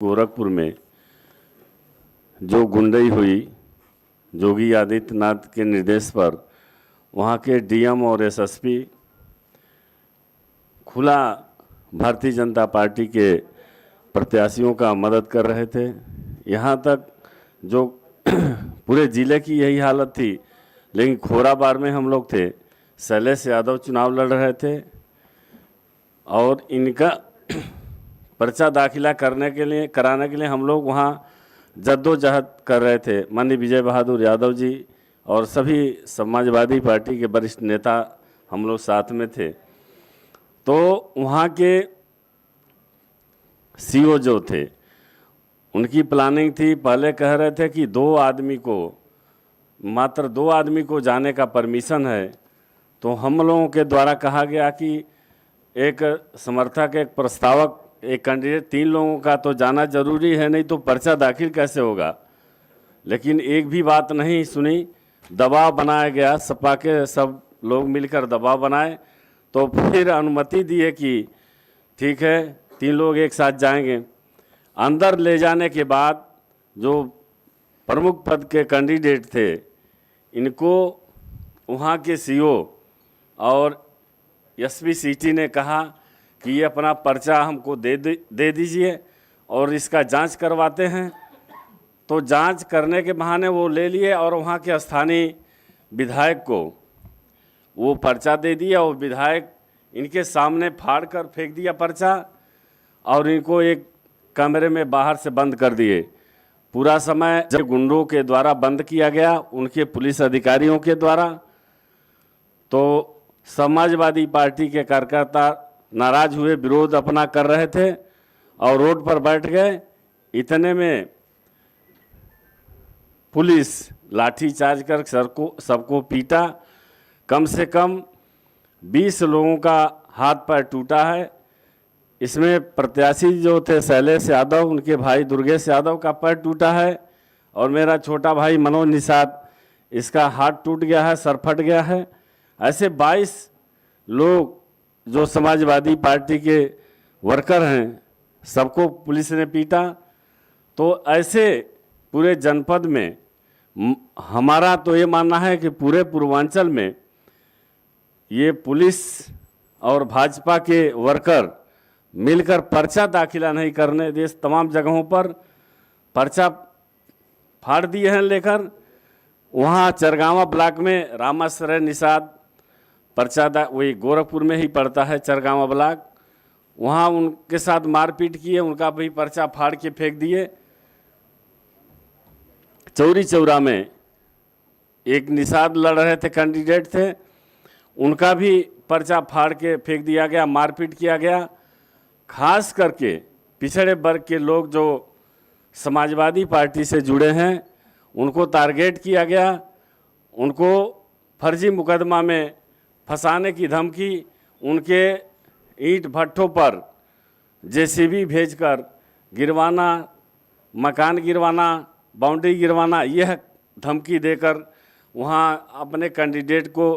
गोरखपुर में जो गुंडई हुई योगी आदित्यनाथ के निर्देश पर वहाँ के डीएम और एसएसपी खुला भारतीय जनता पार्टी के प्रत्याशियों का मदद कर रहे थे। यहाँ तक जो पूरे ज़िले की यही हालत थी, लेकिन खोराबार में हम लोग थे, शैलेश यादव चुनाव लड़ रहे थे और इनका पर्चा दाखिला कराने के लिए हम लोग वहाँ जद्दोजहद कर रहे थे। माननीय विजय बहादुर यादव जी और सभी समाजवादी पार्टी के वरिष्ठ नेता हम लोग साथ में थे। तो वहाँ के सीओ जो थे, उनकी प्लानिंग थी, पहले कह रहे थे कि मात्र दो आदमी को जाने का परमिशन है। तो हम लोगों के द्वारा कहा गया कि एक समर्थक, एक प्रस्तावक, एक कैंडिडेट, 3 लोगों का तो जाना जरूरी है, नहीं तो पर्चा दाखिल कैसे होगा। लेकिन एक भी बात नहीं सुनी, दबाव बनाया गया, सपा के सब लोग मिलकर दबाव बनाए। तो फिर अनुमति दिए कि ठीक है 3 लोग एक साथ जाएंगे। अंदर ले जाने के बाद जो प्रमुख पद के कैंडिडेट थे, इनको वहाँ के सीओ और एसपी सिटी ने कहा कि ये अपना पर्चा हमको दे दीजिए और इसका जांच करवाते हैं। तो जांच करने के बहाने वो ले लिए और वहाँ के स्थानीय विधायक को वो पर्चा दे दिया और विधायक इनके सामने फाड़ कर फेंक दिया पर्चा और इनको एक कमरे में बाहर से बंद कर दिए। पूरा समय जब गुंडों के द्वारा बंद किया गया, उनके पुलिस अधिकारियों के द्वारा। तो समाजवादी पार्टी के कार्यकर्ता नाराज हुए, विरोध अपना कर रहे थे और रोड पर बैठ गए। इतने में पुलिस लाठी चार्ज कर सबको पीटा। कम से कम 20 लोगों का हाथ पैर टूटा है। इसमें प्रत्याशी जो थे शैलेश यादव, उनके भाई दुर्गेश यादव का पैर टूटा है और मेरा छोटा भाई मनोज निषाद, इसका हाथ टूट गया है, सर फट गया है। ऐसे 22 लोग जो समाजवादी पार्टी के वर्कर हैं, सबको पुलिस ने पीटा। तो ऐसे पूरे जनपद में हमारा तो ये मानना है कि पूरे पूर्वांचल में ये पुलिस और भाजपा के वर्कर मिलकर पर्चा दाखिला नहीं करने दे, तमाम जगहों पर पर्चा फाड़ दिए हैं लेकर। वहाँ चरगावा ब्लॉक में रामाश्रय निषाद पर्चा वही गोरखपुर में ही पड़ता है, चरगावा ब्लॉक, वहाँ उनके साथ मारपीट किए, उनका भी पर्चा फाड़ के फेंक दिए। चौरी चौरा में एक निषाद लड़ रहे थे, कैंडिडेट थे, उनका भी पर्चा फाड़ के फेंक दिया गया, मारपीट किया गया। खास करके पिछड़े वर्ग के लोग जो समाजवादी पार्टी से जुड़े हैं, उनको टारगेट किया गया, उनको फर्जी मुकदमा में फंसाने की धमकी, उनके ईंट भट्ठों पर जेसीबी भेजकर गिरवाना, मकान गिरवाना, बाउंड्री गिरवाना, यह धमकी देकर वहाँ अपने कैंडिडेट को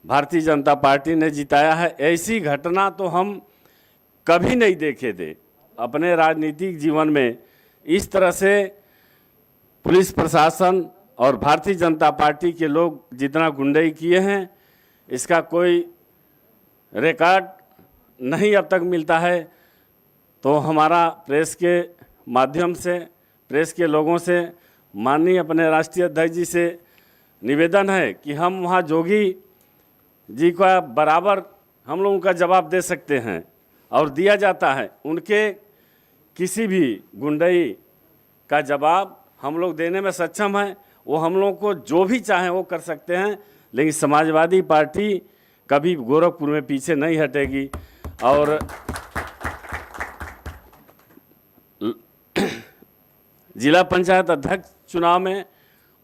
भारतीय जनता पार्टी ने जिताया है। ऐसी घटना तो हम कभी नहीं देखे थे अपने राजनीतिक जीवन में। इस तरह से पुलिस प्रशासन और भारतीय जनता पार्टी के लोग जितना गुंडई किए हैं, इसका कोई रिकॉर्ड नहीं अब तक मिलता है। तो हमारा प्रेस के माध्यम से, प्रेस के लोगों से माननीय अपने राष्ट्रीय अध्यक्ष जी से निवेदन है कि हम वहाँ जोगी जी का बराबर हम लोगों का जवाब दे सकते हैं और दिया जाता है। उनके किसी भी गुंडई का जवाब हम लोग देने में सक्षम हैं। वो हम लोग को जो भी चाहें वो कर सकते हैं, लेकिन समाजवादी पार्टी कभी गोरखपुर में पीछे नहीं हटेगी। और जिला पंचायत अध्यक्ष चुनाव में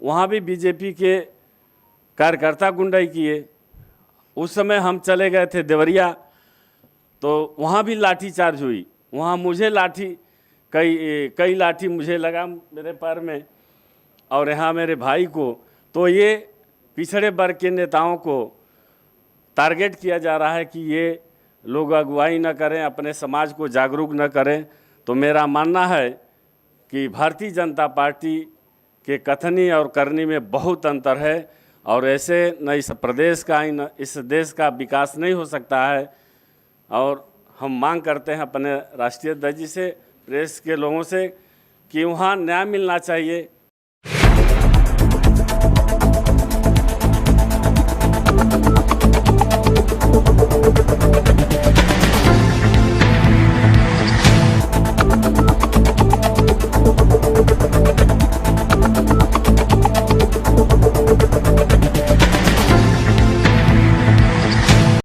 वहाँ भी बीजेपी के कार्यकर्ता गुंडई किए। उस समय हम चले गए थे देवरिया, तो वहाँ भी लाठी चार्ज हुई। वहाँ मुझे कई लाठी मुझे लगा मेरे पैर में और यहाँ मेरे भाई को। तो ये पिछड़े वर्ग के नेताओं को टारगेट किया जा रहा है कि ये लोग अगुवाई न करें, अपने समाज को जागरूक न करें। तो मेरा मानना है कि भारतीय जनता पार्टी के कथनी और करनी में बहुत अंतर है और ऐसे न इस प्रदेश का न इस देश का विकास नहीं हो सकता है। और हम मांग करते हैं अपने राष्ट्रीय अध्यक्ष जी से, प्रेस के लोगों से कि वहाँ न्याय मिलना चाहिए।